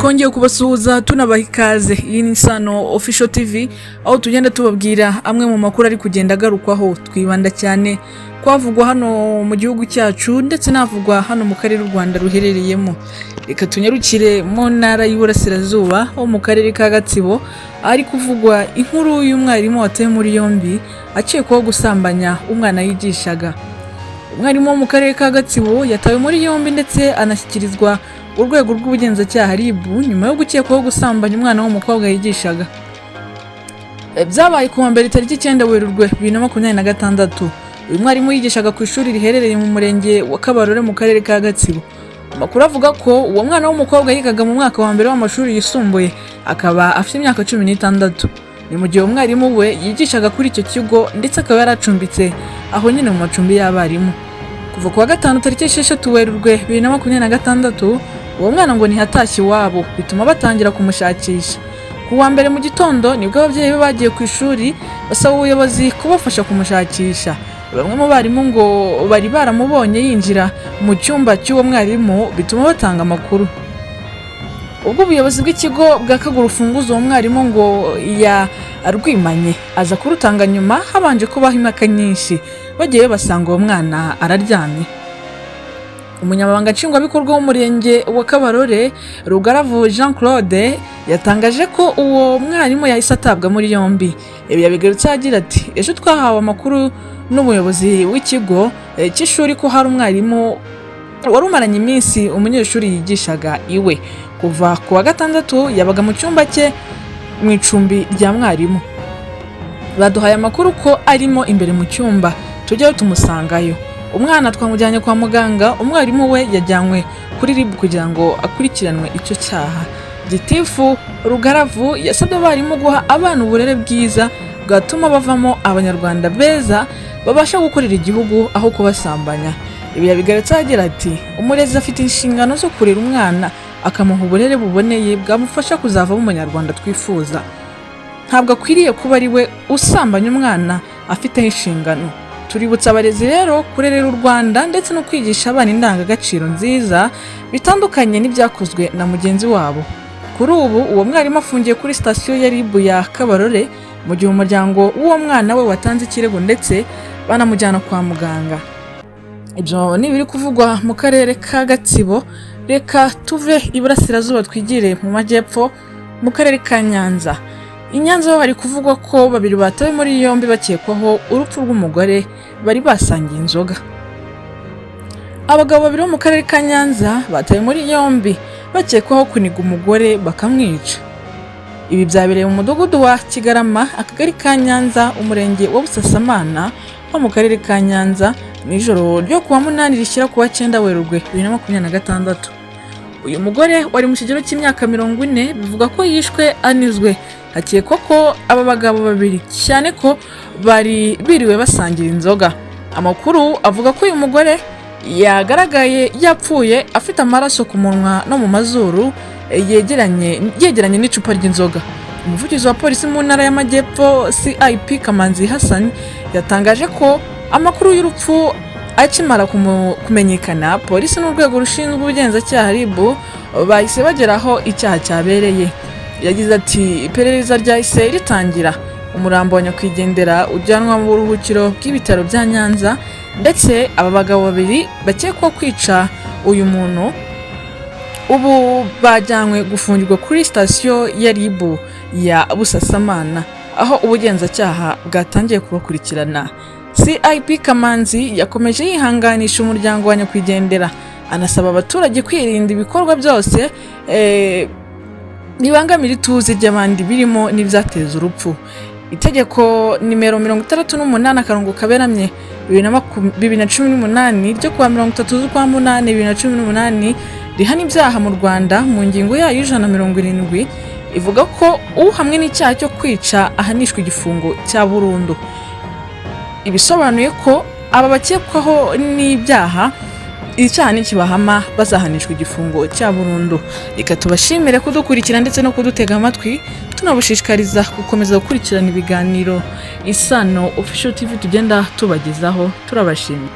twongeye kubasuhuza tunabaha ikaze. Iyi ni Isano Official TV aho tugenda tubabwira amwe mu makuru ari kugenda agarukwaho. Twibanda cyane kwavugwa hano mu gihugu cyacu ndetse navugwa hano mu karere u Rwanda ruherereyemo. Reka tunyarukire mu ntara y'Iburasirazuba ho mu karere ka Gatsibo ari kuvugwa inkuru y'umwarimu watawe muri yombi akekwaho gusambanya umwana yigishaga. Umwarimu wo mu karere ka Gatsibo yatawe muri yombi ndetse anashyikirizwa urwego rw'ubugenzacyaha RIB nyuma yo gukekwaho gusambanya umwana w'umukobwa yigishaga. Byabaye ku wa mbere tariki 9 Werurwe 2026. Uyu mwarimu yigishaga ku ishuri riherereye mu murenge wa Kabarore mu karere ka Gatsibo. Amakuru avuga ko uwo mwana w'umukobwa yigaga mu mwaka wa mbere w'amashuri yisumbuye akaba afite imyaka 16. Ni mu gihe umwarimu we yigishaga kuri icyo kigo ndetse akaba yaracumbitse aho nyine mu macumbi y'abarimu. Kuva ku wa gatanu tariki 6 Werurwe 2026 uwo mwana ngo ntihatashye iwabo bituma batangira kumushakisha. Ku wa mbere mu gitondo nibwo ababyeyi be bagiye ku ishuri basaba ubuyobozi kubafasha kumushakisha. Bamwe mu barimu ngo bari baramubonye yinjira mu cyumba cy'uwo mwarimu bituma batanga amakuru. Ubwo ubuyobozi bw'ikigo bwakaga urufunguzo uwo mwarimu ngo yarwimanye aza kurutanga nyuma habanje kubaho impaka nyinshi, bagiye basanga uwo mwana araryamye. Umunyamabanga nshingwabikorwa w'umurenge wa Kabarore Rugaravu Jean Claude yatangaje ko uwo mwarimu yahise atabwa muri yombi. Ibi yabigarutse agira ati ejo twahawe amakuru n'umuyobozi w'ikigo cy'ishuri ko hari umwarimu wari umaranye iminsi umunyeshuri yigishaga iwe. Kuva ku wa gatandatu yabaga mu cyumba cye mu icumbi rya mwarimu. Baduhaye amakuru ko arimo imbere mu cyumba tujyayo tumusangayo. Umwana twamujyanye kwa muganga, umwarimu we yajyanywe kuri RIB kugira ngo akurikiranwe icyo cyaha. Gitifu Rugaravu yasabye abarimu guha abana uburere bwiza bwatuma bavamo abanyarwanda beza babasha gukorera igihugu aho kubasambanya. Ibi yabigarutse agira ati umurezi afite inshingano zo kurera umwana akamuha uburere buboneye bwamufasha kuzavamo umunyarwanda twifuza. Ntabwo akwiriye kuba ari we usambanya umwana afite inshingano. Tuributsa abarezi rero kurerera u Rwanda ndetse no kwigisha abana indangagaciro nziza bitandukanye n'ibyakozwe na mugenzi wabo. Kuri ubu uwo mwarimu afungiye kuri sitasiyo ya RIB ya Kabarore mu gihe umuryango w'uwo mwana we watanze ikirego ndetse banamujyana kwa muganga. Ibyo ni biri kuvugwa mu karere ka Gatsibo. Reka tuve Iburasirazuba twigire mu majyepfo mu karere ka Nyanza. I Nyanza ho hari kuvugwa ko babiri batawe muri yombi bakekwaho urupfu rw'umugore bari basangiye inzoga. Abagabo babiri bo mu karere ka Nyanza batawe muri yombi bakekwaho kuniga umugore bakamwica. Ibi byabereye mu mudugudu wa Kigarama, akagari ka Nyanza, umurenge wa Busasamana ho mu karere ka Nyanza nijoro ryo kuwa 8 rishyira kuwa 9 Werurwe 2026. Uyu mugore wari mu kigero cy'imyaka 40 bivuga ko yishwe anizwe. Hakekwa ko aba bagabo babiri cyane ko bari biriwe basangira inzoga. Amakuru avuga ko uyu mugore yagaragaye yapfuye afite amaraso ku munwa no mu mazuru yegeranye n'icupa ry'inzoga. Umuvugizi wa polisi mu ntara y'Amajyepfo CIP Kamanzi Hassan yatangaje ko amakuru y'urupfu akimara kumenyekana, polisi n'urwego rushinzwe ubugenzacyaha RIB bahise bageraho icyaha cyabereye. Yagize ati iperereza ryahise ritangira. Umurambo wa nyakwigendera ujyanwa mu buruhukiro bw'ibitaro bya Nyanza ndetse aba bagabo babiri bakekwa kwica uyu muntu ubu bajyanywe gufungirwa kuri sitasiyo ya RIB ya Busasamana aho ubugenzacyaha bwatangiye kubakurikirana. CIP Kamanzi yakomeje yihanganisha umuryango wa nyakwigendera, anasaba abaturage kwirinda ibikorwa byose nibangamira ituze ry'abandi birimo n'ibyateza urupfu. Itegeko nimero 68 akarongo kaberamye 2018 ryo kuwa 30/8/2018 rihana ibyaha mu Rwanda mu ngingo yayo 170 ivuga ko uhamwe n'icyaha cyo kwica ahanishwa igifungo cya burundu. Ibisobanuye ko aba bakekwaho n'ibyaha icyaha nikibahama bazahanishwa igifungo cya burundu. Reka tubashimire kudukurikira ndetse no kudutega amatwi, tunabushishikariza gukomeza gukurikirana ibiganiro Isano Official TV tugenda tubagezaho. Turabashimira.